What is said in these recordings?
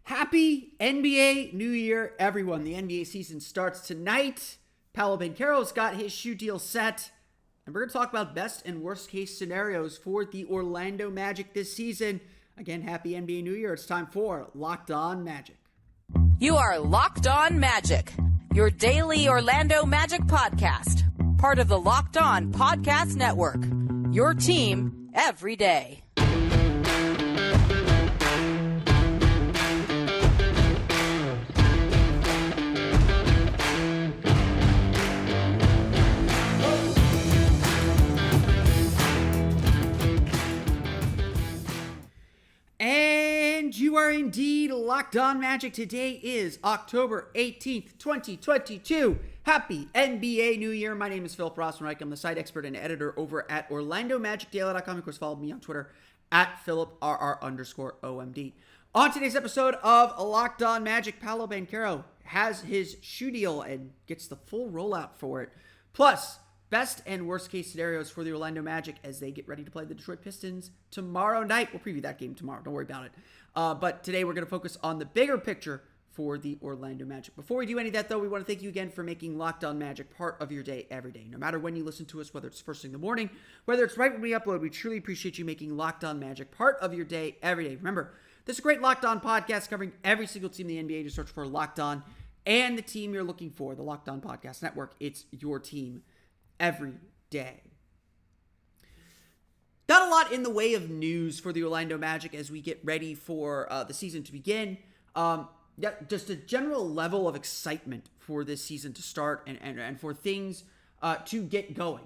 Happy NBA New Year, everyone. The NBA season starts tonight. Paolo Banchero's got his shoe deal set. And we're going to talk about best and worst case scenarios for the Orlando Magic this season. Again, happy NBA New Year. It's time for Locked On Magic. You are Locked On Magic, your daily Orlando Magic podcast. Part of the Locked On Podcast Network, your team every day. And you are indeed Locked On Magic. Today is October 18th, 2022. Happy NBA New Year. My name is Philip Rossman-Reich. I'm the site expert and editor over at OrlandoMagicDaily.com. Of course, follow me on Twitter at PhilipRR_OMD. On today's episode of Locked On Magic, Paolo Banchero has his shoe deal and gets the full rollout for it. Plus, best and worst case scenarios for the Orlando Magic as they get ready to play the Detroit Pistons tomorrow night. We'll preview that game tomorrow. Don't worry about it. But today we're going to focus on the bigger picture for the Orlando Magic. Before we do any of that, though, we want to thank you again for making Locked On Magic part of your day every day. No matter when you listen to us, whether it's first thing in the morning, whether it's right when we upload, we truly appreciate you making Locked On Magic part of your day every day. Remember, this is a great Locked On podcast covering every single team in the NBA. Just search for Locked On and the team you're looking for, the Locked On Podcast Network. It's your team every day. Not a lot in the way of news for the Orlando Magic as we get ready for the season to begin. Just a general level of excitement for this season to start and for things to get going.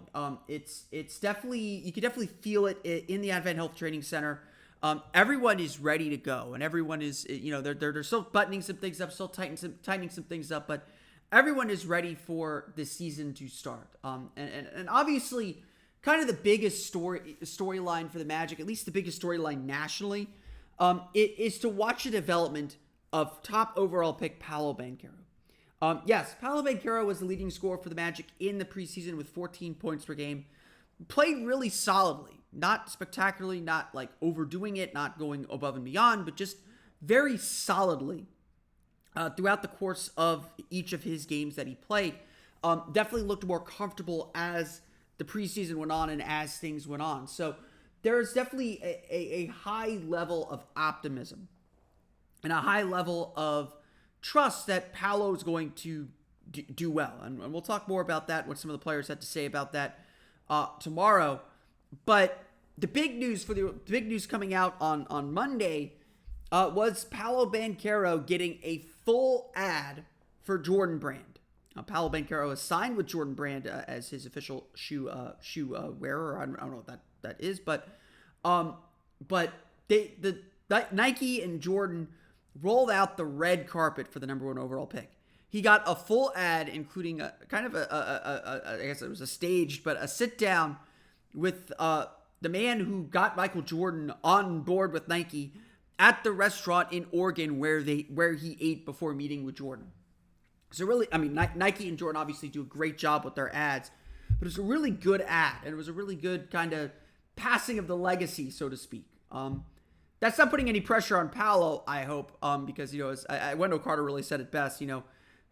It's definitely, you can definitely feel it in the Advent Health Training Center. Everyone is ready to go, and everyone is, they're still buttoning some things up, still tightening some things up, but everyone is ready for the season to start. And obviously, kind of the biggest storyline for the Magic, at least the biggest storyline nationally, it is to watch the development of top overall pick Paolo Banchero. Yes, Paolo Banchero was the leading scorer for the Magic in the preseason with 14 points per game. Played really solidly. Not spectacularly, not like overdoing it, not going above and beyond, but just very solidly throughout the course of each of his games that he played. Definitely looked more comfortable as the preseason went on and as things went on. So there's definitely a high level of optimism and a high level of trust that Paolo is going to do well. And we'll talk more about that, what some of the players had to say about that tomorrow. But the big news coming out on Monday was Paolo Banchero getting a full ad for Jordan Brand. Paolo Banchero is signed with Jordan Brand as his official shoe wearer. I don't know what that is, but Nike and Jordan rolled out the red carpet for the number one overall pick. He got a full ad, including a kind of I guess it was a staged, but a sit down with the man who got Michael Jordan on board with Nike at the restaurant in Oregon where he ate before meeting with Jordan. So really, I mean, Nike and Jordan obviously do a great job with their ads, but it's a really good ad, and it was a really good kind of passing of the legacy, so to speak. That's not putting any pressure on Paolo, I hope, because, as Wendell Carter really said it best,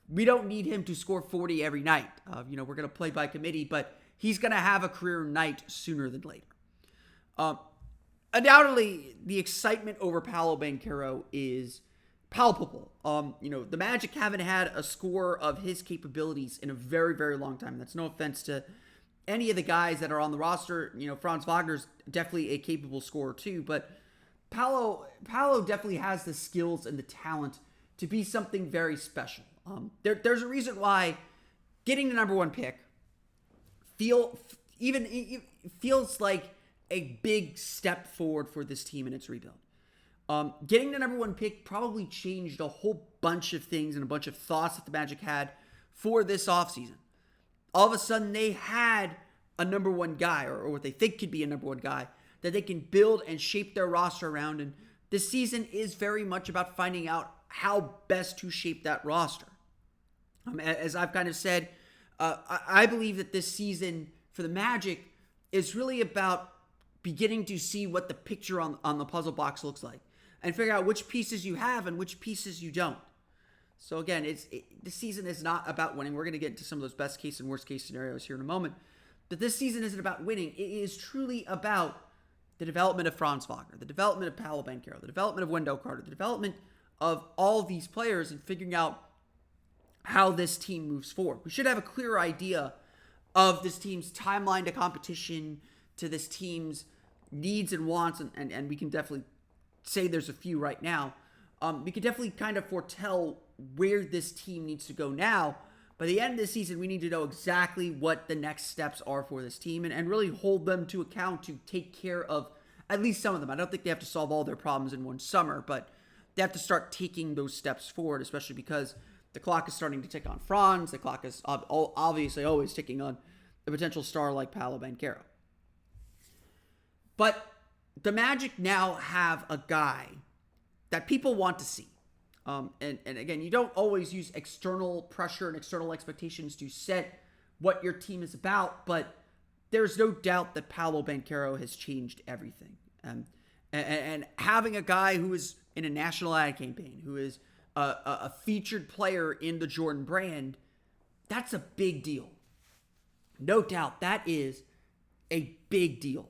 we don't need him to score 40 every night. We're going to play by committee, but he's going to have a career night sooner than later. Undoubtedly, the excitement over Paolo Banchero is palpable. The Magic haven't had a scorer of his capabilities in a very, very long time. That's no offense to any of the guys that are on the roster. Franz Wagner's definitely a capable scorer too, but Paolo definitely has the skills and the talent to be something very special. There's a reason why getting the number one pick feels like a big step forward for this team in its rebuild. Getting the number one pick probably changed a whole bunch of things and a bunch of thoughts that the Magic had for this offseason. All of a sudden, they had a number one guy, or what they think could be a number one guy, that they can build and shape their roster around. And this season is very much about finding out how best to shape that roster. As I've kind of said, I believe that this season for the Magic is really about beginning to see what the picture on the puzzle box looks like. and figure out which pieces you have and which pieces you don't. So again, this season is not about winning. We're going to get into some of those best case and worst case scenarios here in a moment. But this season isn't about winning. It is truly about the development of Franz Wagner, the development of Paolo Banchero, the development of Wendell Carter, the development of all these players, and figuring out how this team moves forward. We should have a clearer idea of this team's timeline to competition, to this team's needs and wants, and we can definitely say there's a few right now. We can definitely kind of foretell where this team needs to go now. By the end of the season, we need to know exactly what the next steps are for this team and really hold them to account to take care of at least some of them. I don't think they have to solve all their problems in one summer, but they have to start taking those steps forward, especially because the clock is starting to tick on Franz. The clock is obviously always ticking on a potential star like Paolo Banchero. But the Magic now have a guy that people want to see. And again, you don't always use external pressure and external expectations to set what your team is about, but there's no doubt that Paolo Banchero has changed everything. And having a guy who is in a national ad campaign, who is a featured player in the Jordan brand, that's a big deal. No doubt that is a big deal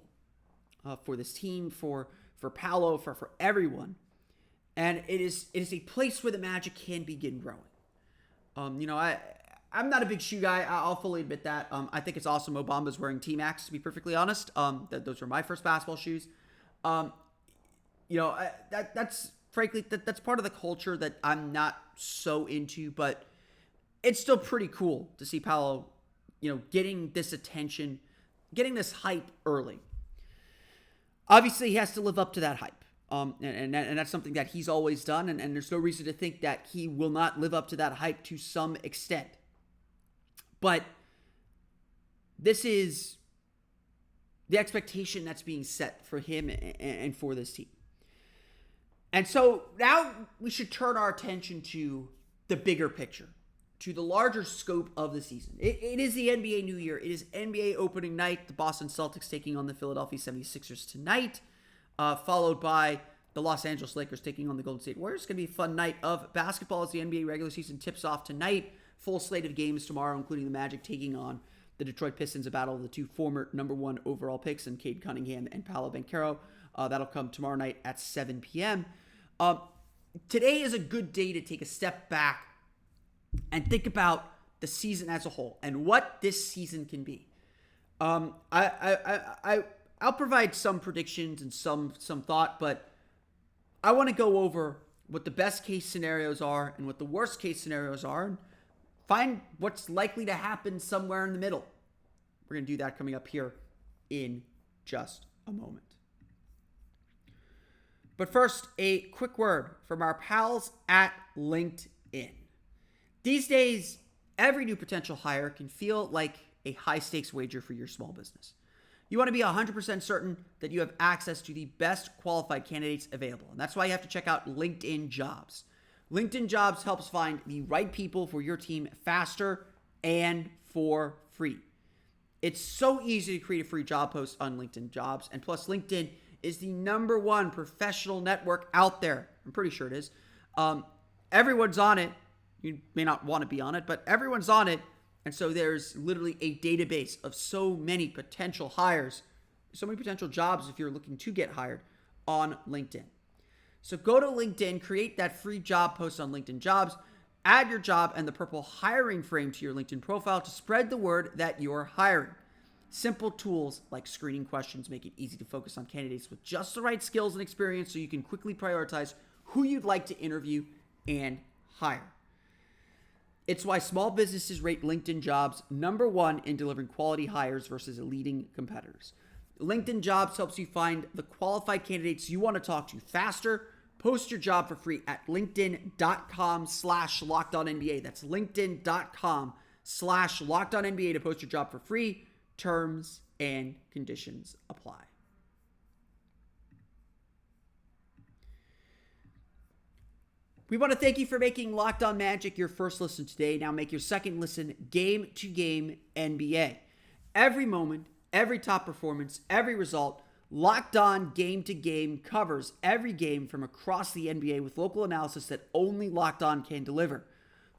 for this team, for Paolo, for everyone. And it is a place where the Magic can begin growing. I'm not a big shoe guy. I'll fully admit that. I think it's awesome Obama's wearing T-Max, to be perfectly honest. Those were my first basketball shoes. That's frankly, that's part of the culture that I'm not so into, but it's still pretty cool to see Paolo, getting this attention, getting this hype early. Obviously, he has to live up to that hype. And that's something that he's always done, and there's no reason to think that he will not live up to that hype to some extent. But this is the expectation that's being set for him and for this team. And so now we should turn our attention to the bigger picture, to the larger scope of the season. It is the NBA New Year. It is NBA opening night. The Boston Celtics taking on the Philadelphia 76ers tonight. Followed by the Los Angeles Lakers taking on the Golden State Warriors. It's going to be a fun night of basketball as the NBA regular season tips off tonight. Full slate of games tomorrow, including the Magic taking on the Detroit Pistons, a battle of the two former number one overall picks in Cade Cunningham and Paolo Banchero. That'll come tomorrow night at 7 p.m. Today is a good day to take a step back and think about the season as a whole and what this season can be. I'll provide some predictions and some thought, but I want to go over what the best case scenarios are and what the worst case scenarios are and find what's likely to happen somewhere in the middle. We're going to do that coming up here in just a moment. But first, a quick word from our pals at LinkedIn. These days, every new potential hire can feel like a high-stakes wager for your small business. You want to be 100% certain that you have access to the best qualified candidates available. And that's why you have to check out LinkedIn Jobs. LinkedIn Jobs helps find the right people for your team faster and for free. It's so easy to create a free job post on LinkedIn Jobs. And plus, LinkedIn is the number one professional network out there. I'm pretty sure it is. Everyone's on it. You may not want to be on it, but everyone's on it. And so there's literally a database of so many potential hires, so many potential jobs if you're looking to get hired on LinkedIn. So go to LinkedIn, create that free job post on LinkedIn Jobs, add your job and the purple hiring frame to your LinkedIn profile to spread the word that you're hiring. Simple tools like screening questions make it easy to focus on candidates with just the right skills and experience so you can quickly prioritize who you'd like to interview and hire. It's why small businesses rate LinkedIn Jobs number one in delivering quality hires versus leading competitors. LinkedIn Jobs helps you find the qualified candidates you want to talk to faster. Post your job for free at linkedin.com/LockedOnNBA. That's linkedin.com/LockedOnNBA to post your job for free. Terms and conditions apply. We want to thank you for making Locked On Magic your first listen today. Now make your second listen game-to-game NBA. Every moment, every top performance, every result, Locked On Game to Game covers every game from across the NBA with local analysis that only Locked On can deliver.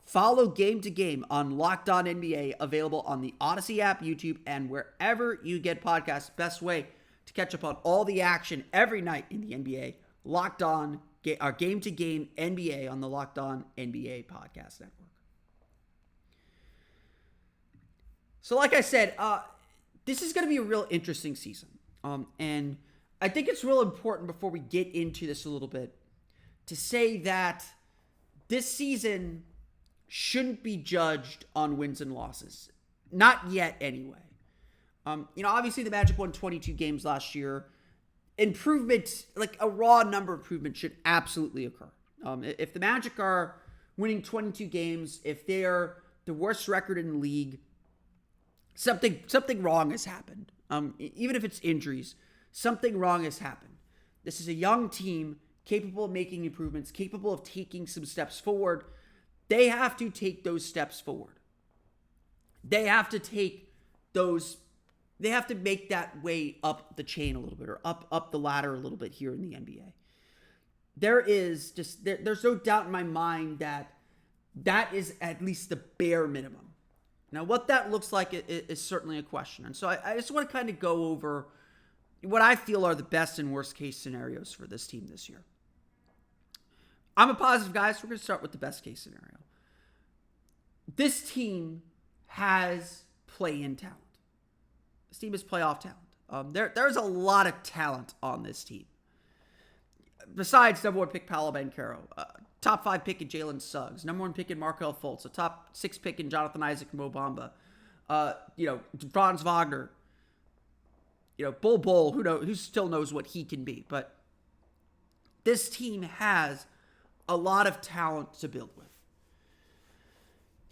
Follow Game to Game on Locked On NBA, available on the Odyssey app, YouTube, and wherever you get podcasts. Best way to catch up on all the action every night in the NBA. Locked On, our Game to Game NBA on the Locked On NBA Podcast Network. So like I said, this is going to be a real interesting season. And I think it's real important before we get into this a little bit to say that this season shouldn't be judged on wins and losses. Not yet, anyway. Obviously the Magic won 22 games last year. Improvement, like a raw number improvement, should absolutely occur. If the Magic are winning 22 games, if they're the worst record in the league, something wrong has happened. Even if it's injuries, something wrong has happened. This is a young team capable of making improvements, capable of taking some steps forward. They have to take those steps forward. They have to make that way up the chain a little bit, or up the ladder a little bit here in the NBA. There's no doubt in my mind that is at least the bare minimum. Now, what that looks like is certainly a question. And so I just want to kind of go over what I feel are the best and worst case scenarios for this team this year. I'm a positive guy, so we're going to start with the best case scenario. This team has play-in talent. This team is playoff talent. There's a lot of talent on this team. Besides number 1 pick Paolo Banchero, top 5 pick in Jalen Suggs, number 1 pick in Markelle Fultz, a top 6 pick in Jonathan Isaac from Mo Bamba, Franz Wagner, Bull, who still knows what he can be. But this team has a lot of talent to build with.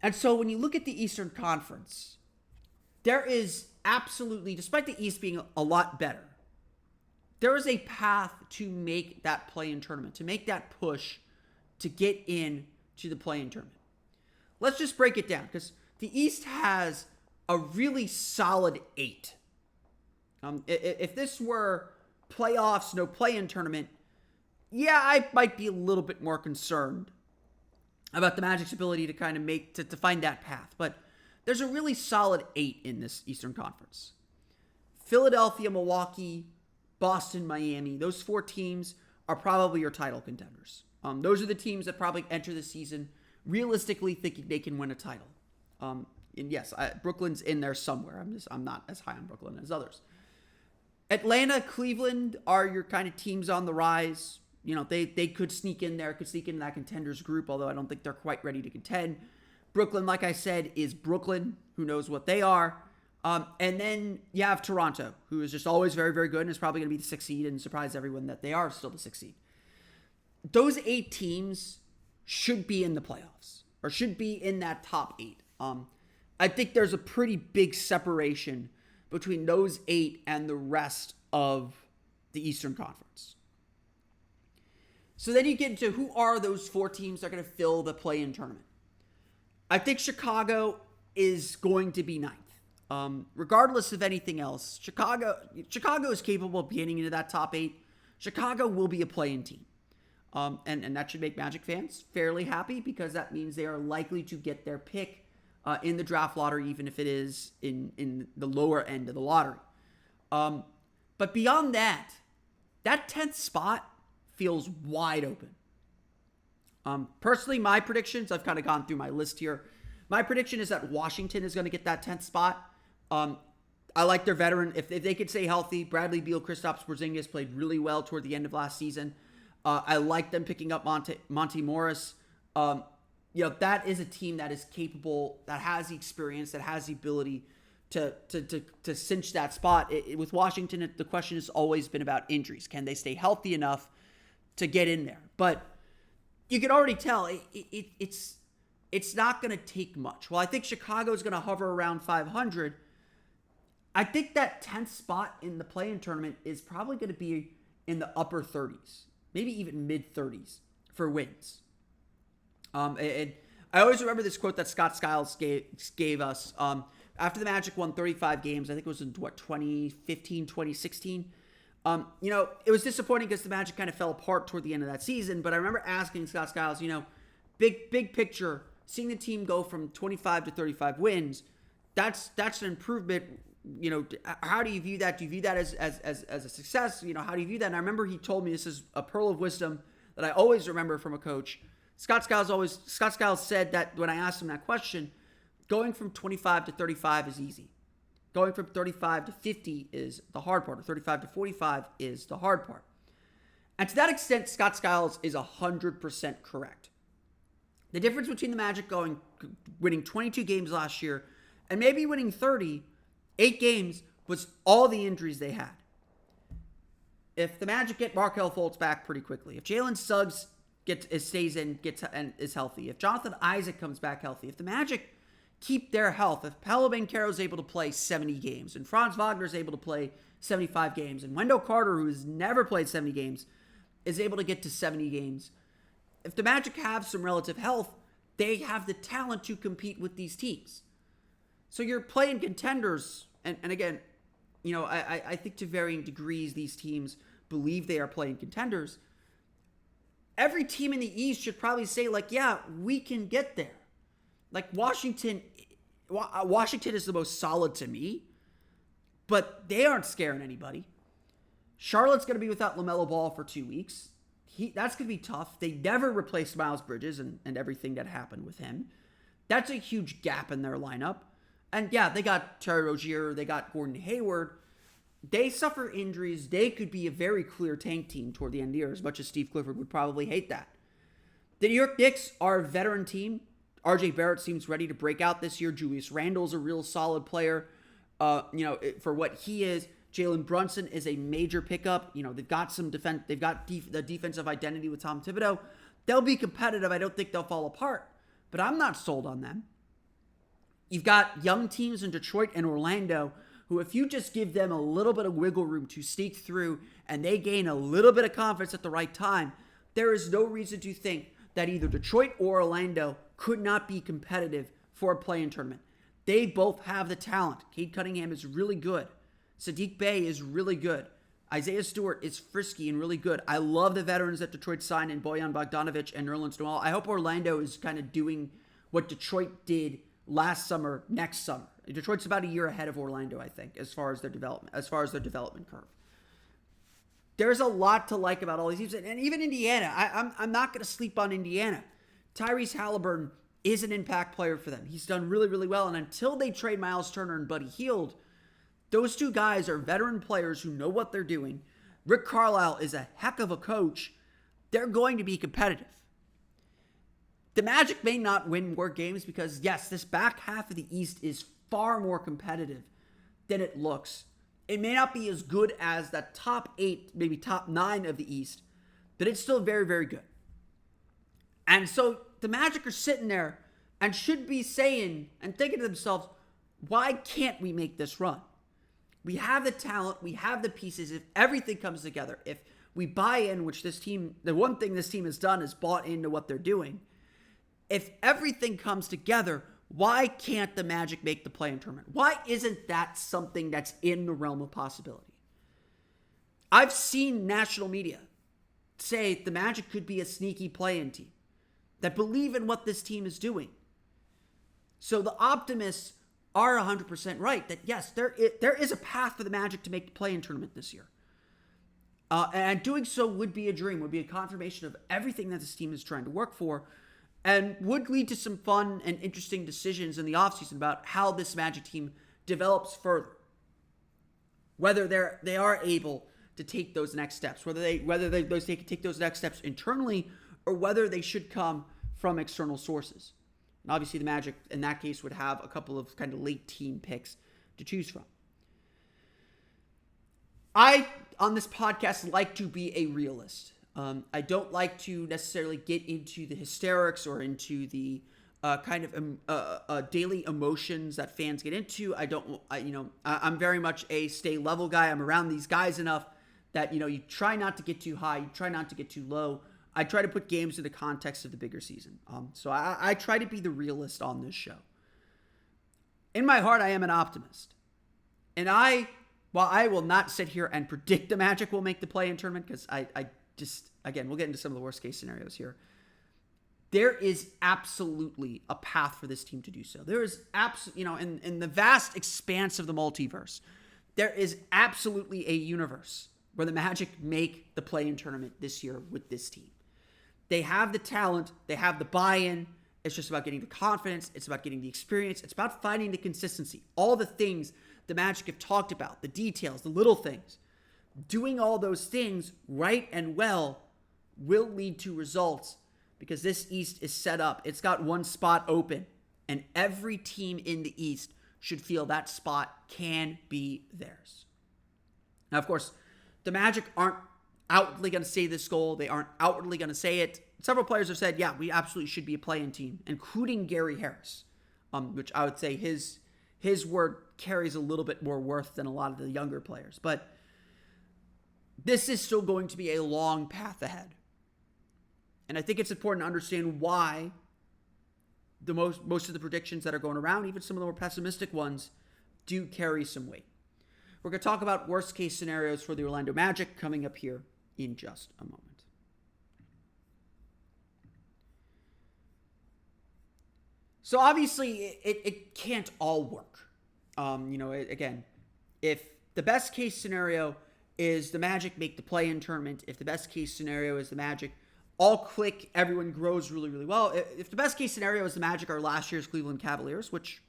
And so when you look at the Eastern Conference, there is absolutely, despite the East being a lot better, there is a path to make that play-in tournament, to make that push to get in to the play-in tournament. Let's just break it down, because the East has a really solid 8. If this were playoffs, no play-in tournament, yeah, I might be a little bit more concerned about the Magic's ability to kind of to find that path. But there's a really solid 8 in this Eastern Conference. Philadelphia, Milwaukee, Boston, Miami, those 4 teams are probably your title contenders. Those are the teams that probably enter the season realistically thinking they can win a title. And yes, Brooklyn's in there somewhere. I'm not as high on Brooklyn as others. Atlanta, Cleveland are your kind of teams on the rise. They could sneak in there, could sneak into that contenders group, although I don't think they're quite ready to contend. Brooklyn, like I said, is Brooklyn. Who knows what they are? And then you have Toronto, who is just always very, very good and is probably going to be the 6th seed and surprise everyone that they are still the 6th seed. Those 8 teams should be in the playoffs, or should be in that top 8. I think there's a pretty big separation between those 8 and the rest of the Eastern Conference. So then you get into who are those 4 teams that are going to fill the play-in tournament. I think Chicago is going to be 9th. Regardless of anything else, Chicago is capable of getting into that top 8. Chicago will be a play-in team. And that should make Magic fans fairly happy, because that means they are likely to get their pick in the draft lottery, even if it is in the lower end of the lottery. But beyond that 10th spot feels wide open. Personally, my predictions, I've kind of gone through my list here. My prediction is that Washington is going to get that 10th spot. I like their veteran. If they could stay healthy, Bradley Beal, Kristaps Porzingis played really well toward the end of last season. I like them picking up Monte Morris. That is a team that is capable, that has the experience, that has the ability to cinch that spot. With Washington, the question has always been about injuries. Can they stay healthy enough to get in there? But you can already tell it's not going to take much. Well, I think Chicago is going to hover around 500. I think that 10th spot in the play-in tournament is probably going to be in the upper 30s, maybe even mid-30s for wins. And I always remember this quote that Scott Skiles gave us after the Magic won 35 games. I think it was in 2015, 2016. It was disappointing because the Magic kind of fell apart toward the end of that season, but I remember asking Scott Skiles, big picture, seeing the team go from 25 to 35 wins, that's an improvement. How do you view that? Do you view that as a success? How do you view that? And I remember he told me, this is a pearl of wisdom that I always remember from a coach. Scott Skiles said that when I asked him that question, going from 25 to 35 is easy. Going from 35 to 50 is the hard part, or 35 to 45 is the hard part. And to that extent, Scott Skiles is 100% correct. The difference between the Magic winning 22 games last year and maybe winning 8 games, was all the injuries they had. If the Magic get Markelle Fultz back pretty quickly, if Jalen Suggs stays in, and is healthy, if Jonathan Isaac comes back healthy, if the Magic keep their health, if Paolo Banchero is able to play 70 games, and Franz Wagner is able to play 75 games, and Wendell Carter, who has never played 70 games, is able to get to 70 games, if the Magic have some relative health, they have the talent to compete with these teams. So you're playing contenders, and again, I think to varying degrees these teams believe they are playing contenders. Every team in the East should probably say, yeah, we can get there. Washington is the most solid to me, but they aren't scaring anybody. Charlotte's going to be without LaMelo Ball for 2 weeks. That's going to be tough. They never replaced Miles Bridges and everything that happened with him. That's a huge gap in their lineup. And yeah, they got Terry Rozier, they got Gordon Hayward. They suffer injuries. They could be a very clear tank team toward the end of the year, as much as Steve Clifford would probably hate that. The New York Knicks are a veteran team. RJ Barrett seems ready to break out this year. Julius Randle's a real solid player, for what he is. Jalen Brunson is a major pickup. They've got some defense. They've got the defensive identity with Tom Thibodeau. They'll be competitive. I don't think they'll fall apart, but I'm not sold on them. You've got young teams in Detroit and Orlando who, if you just give them a little bit of wiggle room to sneak through and they gain a little bit of confidence at the right time, there is no reason to think that either Detroit or Orlando could not be competitive for a play-in tournament. They both have the talent. Cade Cunningham is really good. Saddiq Bey is really good. Isaiah Stewart is frisky and really good. I love the veterans that Detroit signed in Bojan Bogdanovic and Nerlens Noel. I hope Orlando is kind of doing what Detroit did last summer, next summer. Detroit's about a year ahead of Orlando, I think, as far as their development curve. There's a lot to like about all these teams, and even Indiana. I'm not going to sleep on Indiana. Tyrese Halliburton is an impact player for them. He's done really, really well, and until they trade Miles Turner and Buddy Hield, those two guys are veteran players who know what they're doing. Rick Carlisle is a heck of a coach. They're going to be competitive. The Magic may not win more games because, yes, this back half of the East is far more competitive than it looks. It may not be as good as that top 8, maybe top 9 of the East, but it's still very, very good. And so the Magic are sitting there and should be saying and thinking to themselves, why can't we make this run? We have the talent, we have the pieces. If everything comes together, if we buy in, which this team, the one thing this team has done is bought into what they're doing. If everything comes together, why can't the Magic make the play-in tournament? Why isn't that something that's in the realm of possibility? I've seen national media say the Magic could be a sneaky play-in team that believe in what this team is doing. So the optimists are 100% right that, yes, there is a path for the Magic to make the play-in tournament this year. And doing so would be a dream, would be a confirmation of everything that this team is trying to work for, and would lead to some fun and interesting decisions in the offseason about how this Magic team develops further. Whether they are able to take those next steps, whether they can take those next steps internally, or whether they should come from external sources. And obviously the Magic, in that case, would have a couple of kind of late team picks to choose from. I, on this podcast, like to be a realist. I don't like to necessarily get into the hysterics or into the daily emotions that fans get into. I'm very much a stay level guy. I'm around these guys enough that, you try not to get too high. You try not to get too low. I try to put games in the context of the bigger season. So I try to be the realist on this show. In my heart, I am an optimist. And I while I will not sit here and predict the Magic will make the play-in tournament, because I just, again, we'll get into some of the worst case scenarios here. There is absolutely a path for this team to do so. There is in the vast expanse of the multiverse, there is absolutely a universe where the Magic make the play-in tournament this year with this team. They have the talent. They have the buy-in. It's just about getting the confidence. It's about getting the experience. It's about finding the consistency. All the things the Magic have talked about, the details, the little things. Doing all those things right and well will lead to results, because this East is set up. It's got one spot open, and every team in the East should feel that spot can be theirs. Now, of course, the Magic aren't outwardly going to say this goal. They aren't outwardly going to say it. Several players have said, yeah, we absolutely should be a play-in team, including Gary Harris, which I would say his word carries a little bit more worth than a lot of the younger players. But this is still going to be a long path ahead. And I think it's important to understand why the most of the predictions that are going around, even some of the more pessimistic ones, do carry some weight. We're going to talk about worst case scenarios for the Orlando Magic coming up here in just a moment. So obviously it can't all work. Again, if the best case scenario is the Magic make the play-in tournament, if the best case scenario is the Magic all click, everyone grows really, really well. If the best case scenario is the Magic are last year's Cleveland Cavaliers, which,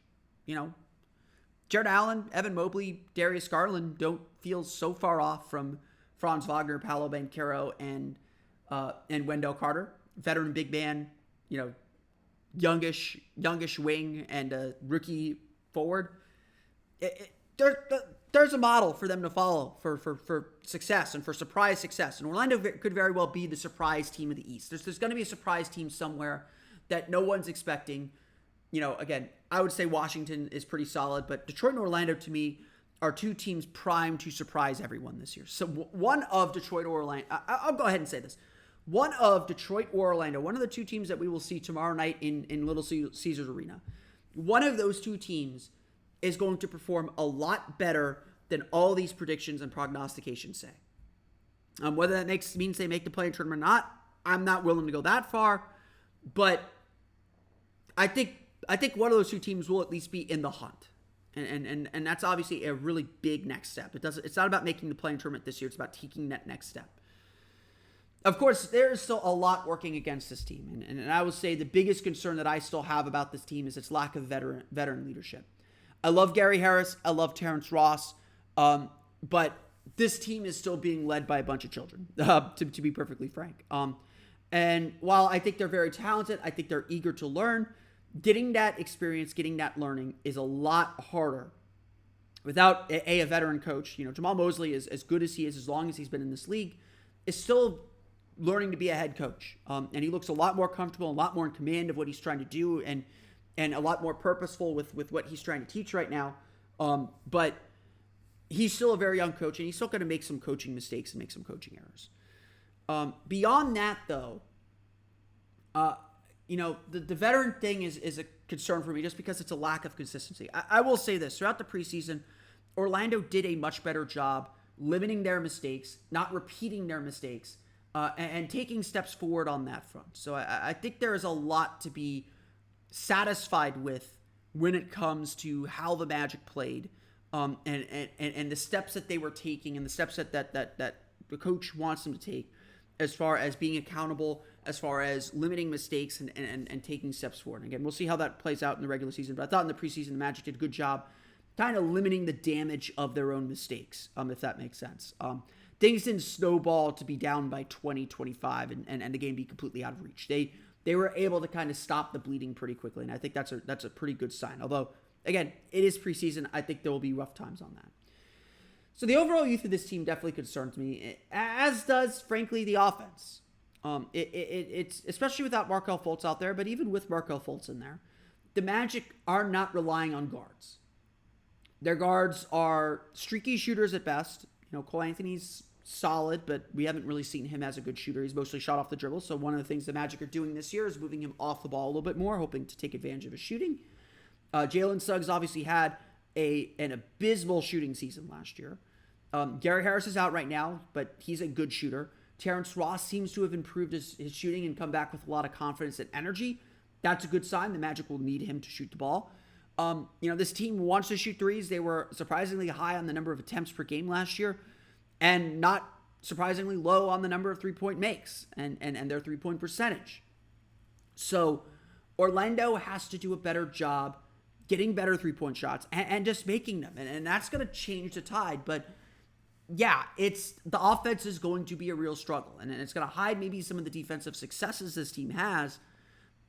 Jared Allen, Evan Mobley, Darius Garland don't feel so far off from Franz Wagner, Paolo Banchero, and Wendell Carter, veteran big man, youngish wing, and a rookie forward. There's a model for them to follow for success and for surprise success. And Orlando could very well be the surprise team of the East. There's going to be a surprise team somewhere that no one's expecting. Again, I would say Washington is pretty solid, but Detroit and Orlando, to me, are two teams primed to surprise everyone this year. So one of Detroit or Orlando, I'll go ahead and say this. One of Detroit or Orlando, one of the two teams that we will see tomorrow night in Little Caesars Arena, one of those two teams is going to perform a lot better than all these predictions and prognostications say. Whether that means they make the play-in tournament or not, I'm not willing to go that far, but I think one of those two teams will at least be in the hunt. And that's obviously a really big next step. It's not about making the play-in tournament this year, it's about taking that next step. Of course, there is still a lot working against this team, and I will say the biggest concern that I still have about this team is its lack of veteran leadership. I love Gary Harris. I love Terrence Ross. But this team is still being led by a bunch of children, to be perfectly frank. And while I think they're very talented, I think they're eager to learn. Getting that experience, getting that learning is a lot harder without a veteran coach. Jamal Mosley, is as good as he is, as long as he's been in this league, is still learning to be a head coach. And he looks a lot more comfortable, a lot more in command of what he's trying to do, and a lot more purposeful with what he's trying to teach right now. But he's still a very young coach, and he's still going to make some coaching mistakes and make some coaching errors. Beyond that, though, the veteran thing is a concern for me just because it's a lack of consistency. I will say this. Throughout the preseason, Orlando did a much better job limiting their mistakes, not repeating their mistakes, and taking steps forward on that front. So I think there is a lot to be satisfied with when it comes to how the Magic played, and the steps that they were taking, and the steps that the coach wants them to take, as far as being accountable, as far as limiting mistakes and taking steps forward. And again, we'll see how that plays out in the regular season, but I thought in the preseason the Magic did a good job kind of limiting the damage of their own mistakes, if that makes sense. Things didn't snowball to be down by 20, 25, and the game be completely out of reach. They were able to kind of stop the bleeding pretty quickly, and I think that's a pretty good sign. Although, again, it is preseason. I think there will be rough times on that. So the overall youth of this team definitely concerns me, as does, frankly, the offense. It's especially without Markelle Fultz out there, but even with Markelle Fultz in there, the Magic are not relying on guards. Their guards are streaky shooters at best. Cole Anthony's solid, but we haven't really seen him as a good shooter. He's mostly shot off the dribble. So one of the things the Magic are doing this year is moving him off the ball a little bit more, hoping to take advantage of his shooting. Jalen Suggs obviously had an abysmal shooting season last year. Gary Harris is out right now, but he's a good shooter. Terrence Ross seems to have improved his shooting and come back with a lot of confidence and energy. That's a good sign. The Magic will need him to shoot the ball. This team wants to shoot threes. They were surprisingly high on the number of attempts per game last year and not surprisingly low on the number of three-point makes and their three-point percentage. So Orlando has to do a better job getting better three-point shots and just making them. And that's going to change the tide. But yeah, the offense is going to be a real struggle. And it's going to hide maybe some of the defensive successes this team has.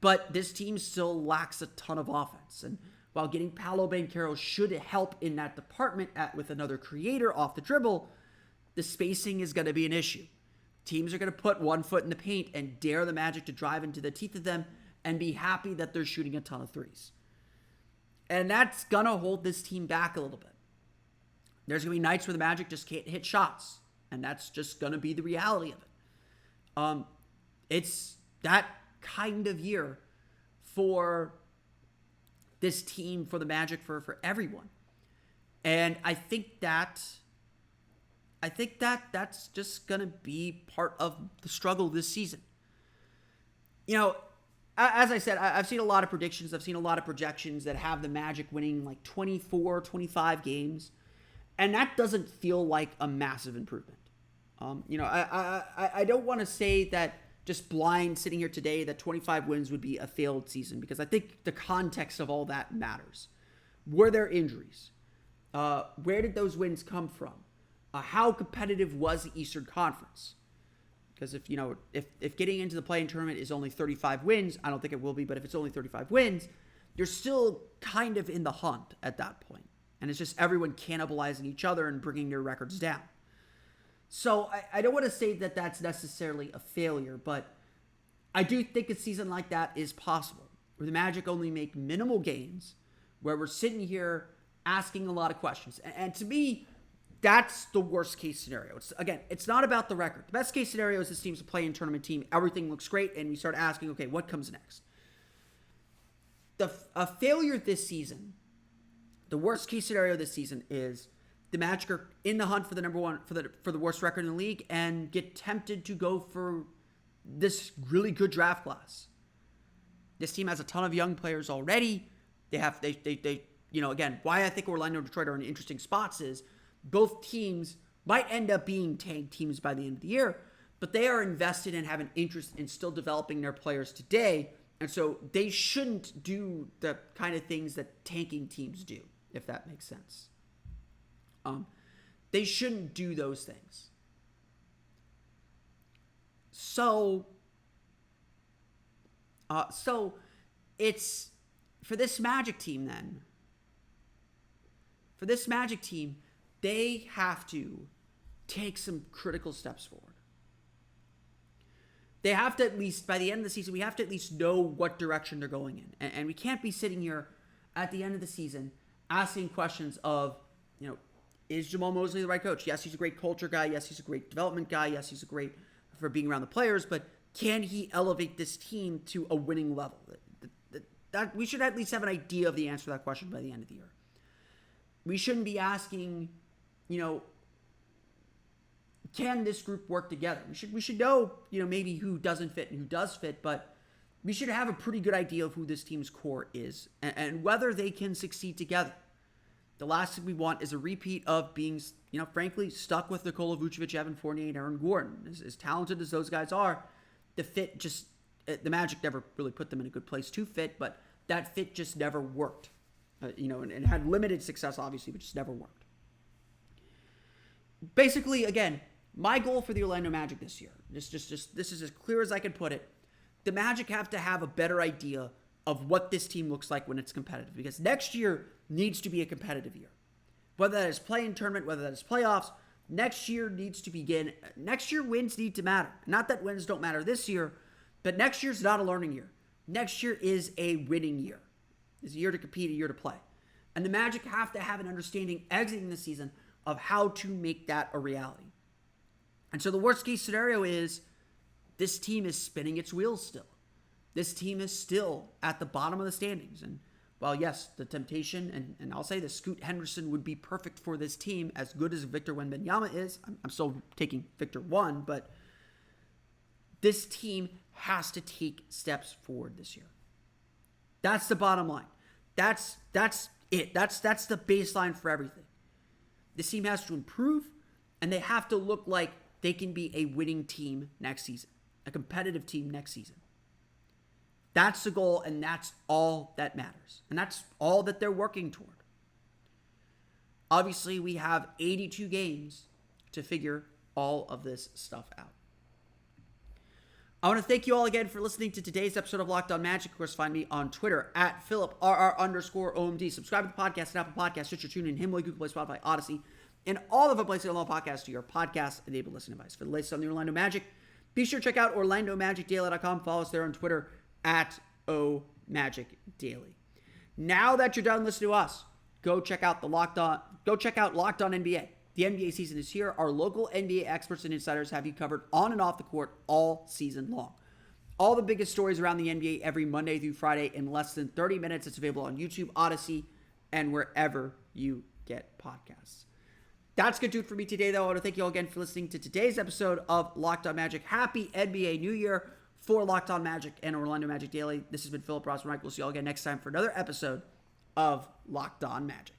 But this team still lacks a ton of offense. And while getting Paolo Banchero should help in that department with another creator off the dribble, the spacing is going to be an issue. Teams are going to put one foot in the paint and dare the Magic to drive into the teeth of them and be happy that they're shooting a ton of threes. And that's going to hold this team back a little bit. There's going to be nights where the Magic just can't hit shots. And that's just going to be the reality of it. It's that kind of year for this team, for the Magic, for everyone. And I think that's just going to be part of the struggle this season. As I said, I've seen a lot of predictions. I've seen a lot of projections that have the Magic winning like 24, 25 games. And that doesn't feel like a massive improvement. I don't want to say that just blind sitting here today that 25 wins would be a failed season, because I think the context of all that matters. Were there injuries? Where did those wins come from? How competitive was the Eastern Conference? Because if getting into the play-in tournament is only 35 wins, I don't think it will be, but if it's only 35 wins, you're still kind of in the hunt at that point. And it's just everyone cannibalizing each other and bringing their records down. So I don't want to say that that's necessarily a failure, but I do think a season like that is possible, where the Magic only make minimal gains, where we're sitting here asking a lot of questions. And to me, that's the worst case scenario. It's not about the record. The best case scenario is this team's a play-in tournament team. Everything looks great, and we start asking, okay, what comes next? A failure this season, the worst case scenario this season is the Magic are in the hunt for the number one, for the worst record in the league, and get tempted to go for this really good draft class. This team has a ton of young players already. Again, why I think Orlando and Detroit are in interesting spots is both teams might end up being tank teams by the end of the year, but they are invested and have an interest in still developing their players today. And so they shouldn't do the kind of things that tanking teams do, if that makes sense. They shouldn't do those things. So it's for this Magic team then. For this Magic team, they have to take some critical steps forward. They have to, at least by the end of the season, we have to at least know what direction they're going in. And we can't be sitting here at the end of the season asking questions of, is Jamal Mosley the right coach? Yes, he's a great culture guy. Yes, he's a great development guy. Yes, he's a great for being around the players. But can he elevate this team to a winning level? That we should at least have an idea of the answer to that question by the end of the year. We shouldn't be asking, can this group work together? We should know, maybe who doesn't fit and who does fit, but we should have a pretty good idea of who this team's core is and whether they can succeed together. The last thing we want is a repeat of being, frankly, stuck with Nikola Vucevic, Evan Fournier, and Aaron Gordon. As talented as those guys are, the fit the Magic never really put them in a good place to fit, but that fit just never worked. And had limited success, obviously, but just never worked. Basically, again, my goal for the Orlando Magic this year, this is as clear as I can put it. The Magic have to have a better idea of what this team looks like when it's competitive, because next year needs to be a competitive year. Whether that is play-in tournament, whether that is playoffs, next year needs to begin. Next year wins need to matter. Not that wins don't matter this year, but next year's not a learning year. Next year is a winning year. It's a year to compete, a year to play. And the Magic have to have an understanding exiting the season of how to make that a reality. And so the worst case scenario is this team is spinning its wheels still. This team is still at the bottom of the standings. And while yes, the temptation, and I'll say the Scoot Henderson would be perfect for this team, as good as Victor Wembanyama is. I'm still taking Victor 1, but this team has to take steps forward this year. That's the bottom line. That's it. That's the baseline for everything. This team has to improve, and they have to look like they can be a winning team next season, a competitive team next season. That's the goal, and that's all that matters. And that's all that they're working toward. Obviously, we have 82 games to figure all of this stuff out. I want to thank you all again for listening to today's episode of Locked On Magic. Of course, find me on Twitter at @PhilipRR_OMD. Subscribe to the podcast at Apple Podcasts, Stitcher, TuneIn, Himalaya, Google Play, Spotify, Odyssey, and all of the places along podcast to your podcast-enabled listening device. For the latest on the Orlando Magic, be sure to check out OrlandoMagicDaily.com. Follow us there on Twitter at OMagicDaily. Now that you're done listening to us, go check out Locked On NBA. The NBA season is here. Our local NBA experts and insiders have you covered on and off the court all season long. All the biggest stories around the NBA every Monday through Friday in less than 30 minutes. It's available on YouTube, Odyssey, and wherever you get podcasts. That's going to do it for me today, though. I want to thank you all again for listening to today's episode of Locked On Magic. Happy NBA New Year for Locked On Magic and Orlando Magic Daily. This has been Philip Rossman. We'll see you all again next time for another episode of Locked On Magic.